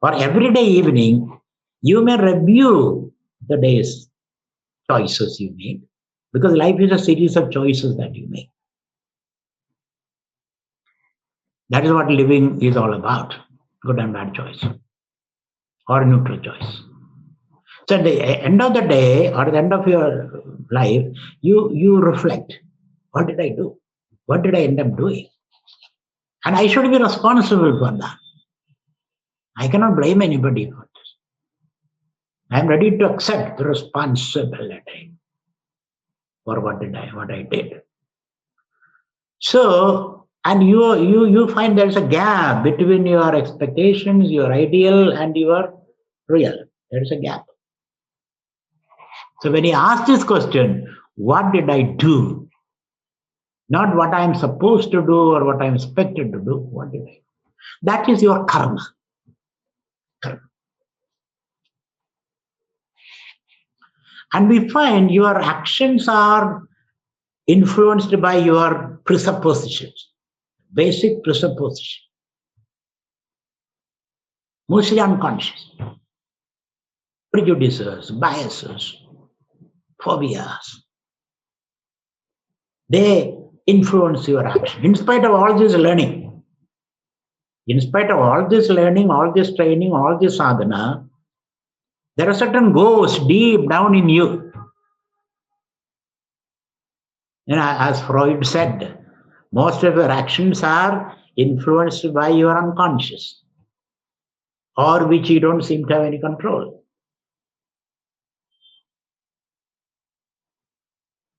or everyday evening, you may review the day's choices you made, because life is a series of choices that you make. That is what living is all about, good and bad choice or neutral choice. So at the end of the day or at the end of your life, you reflect, what did I do? What did I end up doing? And I should be responsible for that. I cannot blame anybody for this. I am ready to accept the responsibility for what I did. So, and you find there's a gap between your expectations, your ideal, and your real. There's a gap. So when you ask this question, what did I do? Not what I am supposed to do or what I am expected to do. What did I do? That is your karma. And we find your actions are influenced by your presuppositions, basic presupposition, mostly unconscious, prejudices, biases, phobias. They influence your action. In spite of all this learning, in spite of all this learning, all this training, all this sadhana, there are certain ghosts deep down in you. And as Freud said, most of your actions are influenced by your unconscious, or which you don't seem to have any control.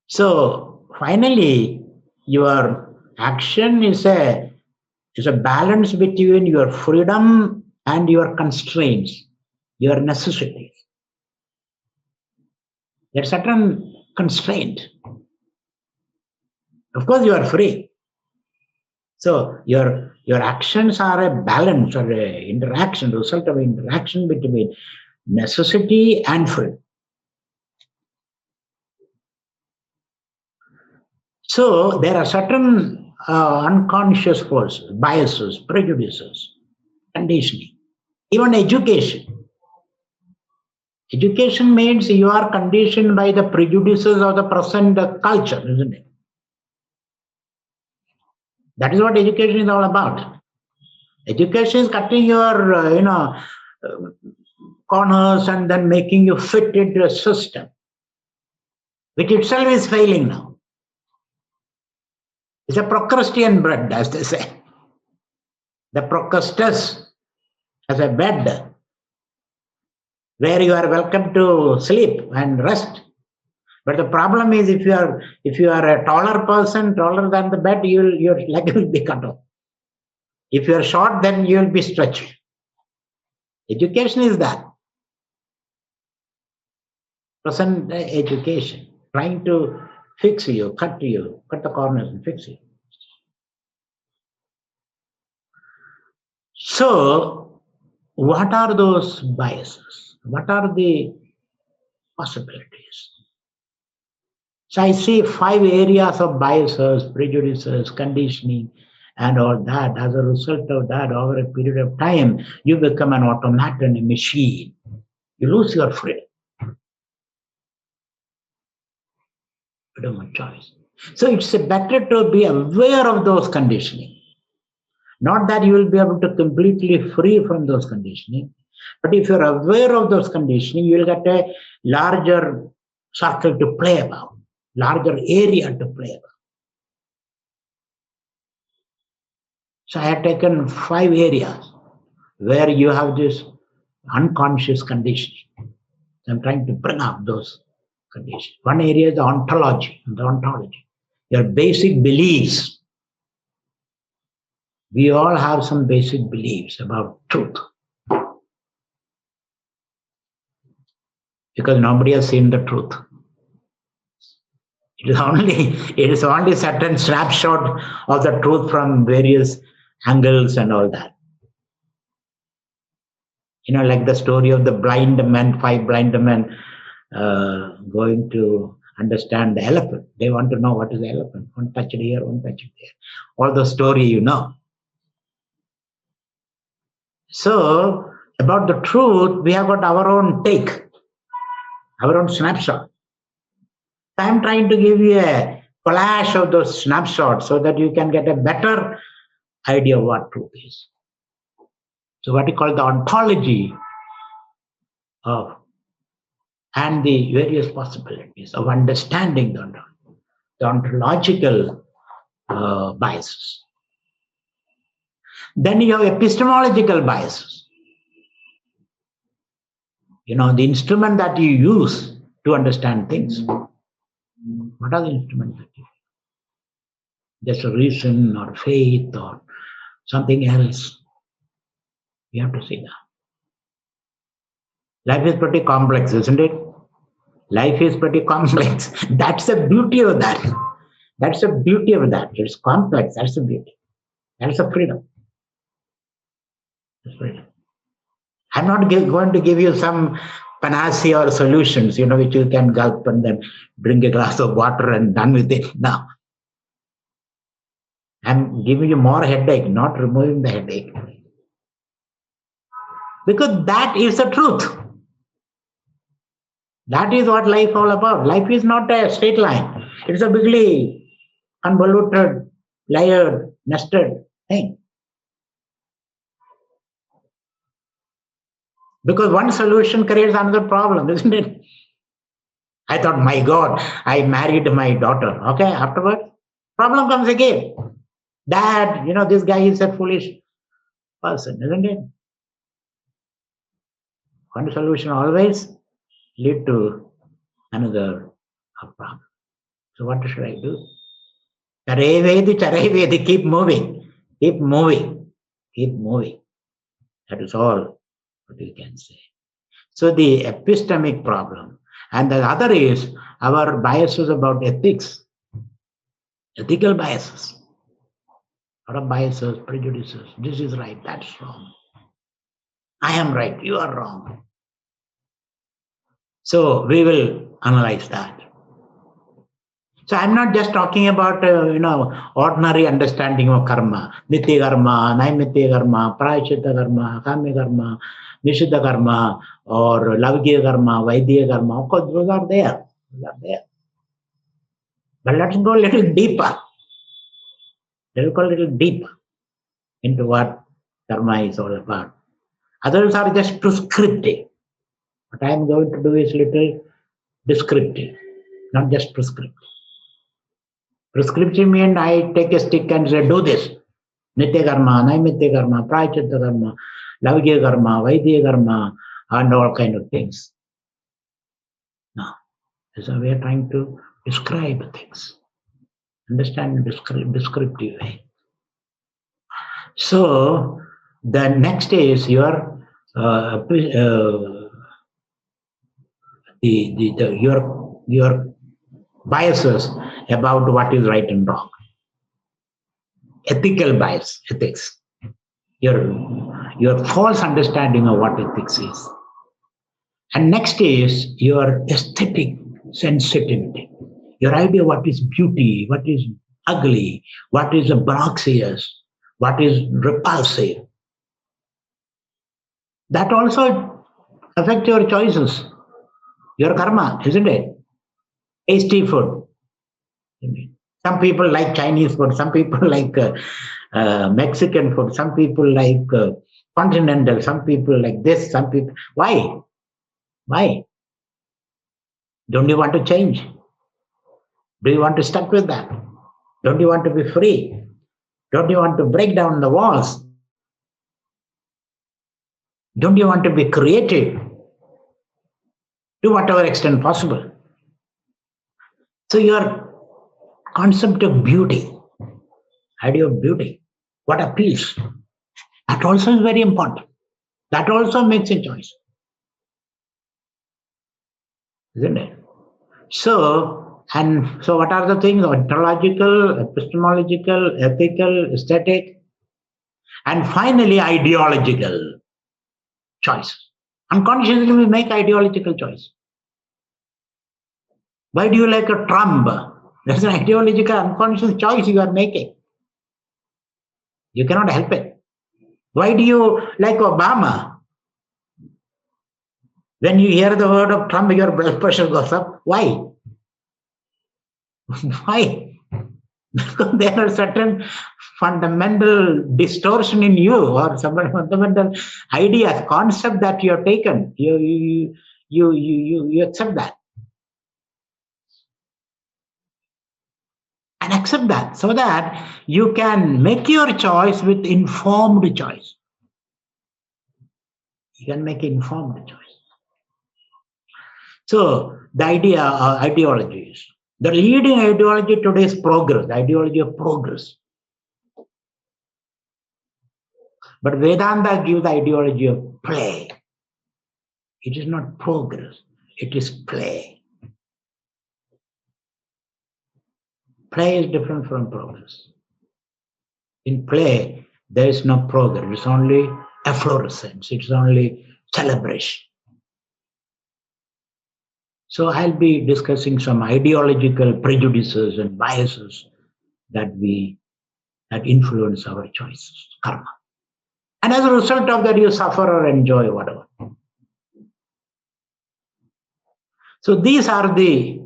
So finally, your action is a balance between your freedom and your constraints, your necessities. There's certain constraint. Of course, you are free. So your actions are a balance or a interaction, result of interaction between necessity and freedom. So there are certain unconscious forces, biases, prejudices, conditioning, even education. Education means you are conditioned by the prejudices of the present culture, isn't it? That is what education is all about. Education is cutting your, corners and then making you fit into a system, which itself is failing now. It's a Procrustean bread, as they say. The Procrustes has a bed where you are welcome to sleep and rest. But the problem is, if you are a taller person, taller than the bed, your leg will be cut off. If you are short, then you will be stretched. Education is that. Present education, trying to fix you, cut the corners and fix you. So, what are those biases? What are the possibilities? So I see 5 areas of biases, prejudices, conditioning, and all that. As a result of that, over a period of time, you become an automaton, a machine. You lose your freedom. Freedom of choice. So it's better to be aware of those conditioning. Not that you will be able to completely free from those conditioning, but if you're aware of those conditioning, you will get a larger circle to play about, larger area to play about. So I have taken 5 areas where you have this unconscious conditioning. I'm trying to bring up those conditions. One area is the ontology. Your basic beliefs. We all have some basic beliefs about truth. Because nobody has seen the truth. It is only certain snapshot of the truth from various angles and all that. Like the story of the blind men, 5 blind men going to understand the elephant. They want to know what is the elephant. One touch it here, one touch it there. All the story you know. So, about the truth, we have got our own take, our own snapshot. I'm trying to give you a flash of those snapshots so that you can get a better idea of what truth is. So what we call the ontology of and the various possibilities of understanding the ontological biases. Then you have epistemological biases. The instrument that you use to understand things. What are the instruments that you use? Just a reason or faith or something else. You have to see that. Life is pretty complex, isn't it? Life is pretty complex. That's the beauty of that. That's the beauty of that. It's complex. That's the beauty. That's the freedom. That's freedom. I'm not going to give you some panacea or solutions, which you can gulp and then drink a glass of water and done with it. No. I'm giving you more headache, not removing the headache. Because that is the truth. That is what life is all about. Life is not a straight line. It's a bigly convoluted, layered, nested thing. Because one solution creates another problem, isn't it? I thought, my God, I married my daughter. Okay, afterwards, problem comes again. Dad, this guy is a foolish person, isn't it? One solution always lead to another problem. So what should I do? Charayvedi, keep moving. Keep moving. Keep moving. That is all what we can say. So the epistemic problem. And the other is our biases about ethics. Ethical biases. A lot of biases, prejudices. This is right, that's wrong. I am right, you are wrong. So we will analyze that. So I'm not just talking about, ordinary understanding of karma. Nitya karma, naimitya karma, prayachita karma, kamya karma, nishiddha karma, or lavkiya karma, vaidya karma. Of course, those are there. But let's go a little deeper. Let's go a little deeper into what karma is all about. Others are just prescriptive. What I am going to do is little descriptive, not just prescriptive. Prescription means I take a stick and say, do this. Nitya karma, naimitya karma, prayachitta karma, lavya karma, vaidya karma, and all kind of things. No. So we are trying to describe things. Understand in descriptive way. So the next is your your biases about what is right and wrong. Ethical bias, ethics. Your false understanding of what ethics is. And next is your aesthetic sensitivity. Your idea what is beauty, what is ugly, what is obnoxious, what is repulsive. That also affects your choices, your karma, isn't it? Tasty food. Some people like Chinese food, some people like Mexican food, some people like continental, some people like this, some people. Why? Why? Don't you want to change? Do you want to stuck with that? Don't you want to be free? Don't you want to break down the walls? Don't you want to be creative to whatever extent possible? So your concept of beauty, idea of beauty, what appeals, that also is very important. That also makes a choice, isn't it? So what are the things? Ontological, epistemological, ethical, aesthetic, and finally ideological choice. Unconsciously we make ideological choice. Why do you like a Trump? That's an ideological unconscious choice you are making. You cannot help it. Why do you like Obama? When you hear the word of Trump, your blood pressure goes up. Why? Why? Because there are certain fundamental distortion in you, or some fundamental ideas, concept that you have taken. You accept that. And accept that so that you can make your choice with informed choice. You can make informed choice. So the ideologies. The leading ideology today is progress, the ideology of progress. But Vedanta gives the ideology of play. It is not progress, it is play. Play is different from progress. In play, there is no progress, it's only efflorescence, it's only celebration. So I'll be discussing some ideological prejudices and biases that influence our choices, karma. And as a result of that, you suffer or enjoy whatever. So these are the,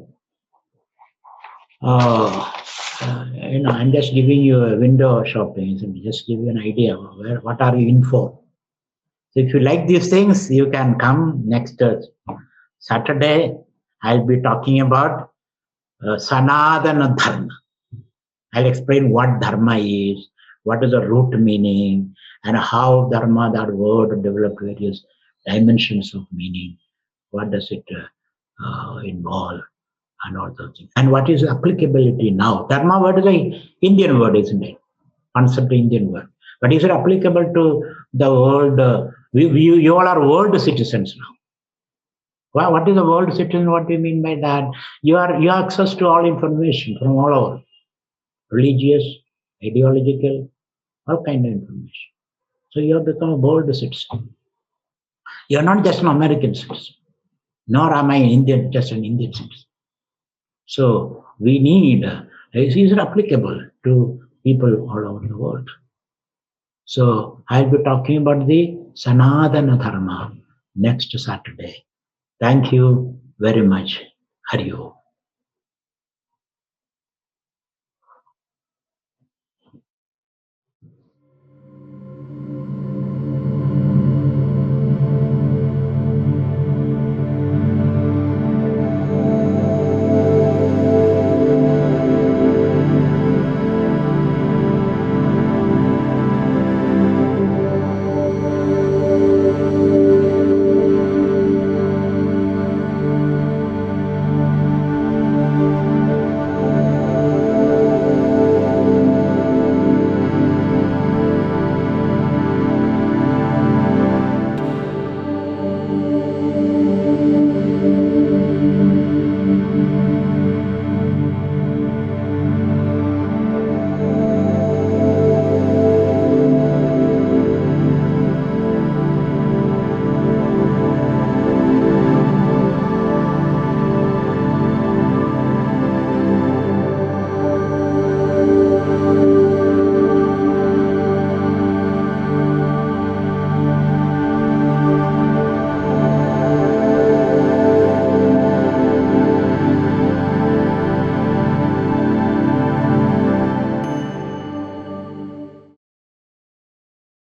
I'm just giving you a window shopping, just give you an idea of what are you in for. So if you like these things, you can come next Saturday. I'll be talking about Sanatana Dharma. I'll explain what Dharma is, what is the root meaning, and how Dharma, that word, developed various dimensions of meaning. What does it involve, and all those things. And what is applicability now? Dharma word is an Indian word, isn't it? Concept Indian word. But is it applicable to the world? You all are world citizens now. Well, what is a world citizen? What do you mean by that? You have access to all information from all over. Religious, ideological, all kind of information. So you have become a world citizen. You're not just an American citizen, nor am I just an Indian citizen. So we need, is it applicable to people all over the world? So I'll be talking about the Sanatana Dharma next Saturday. Thank you very much. Hari Om.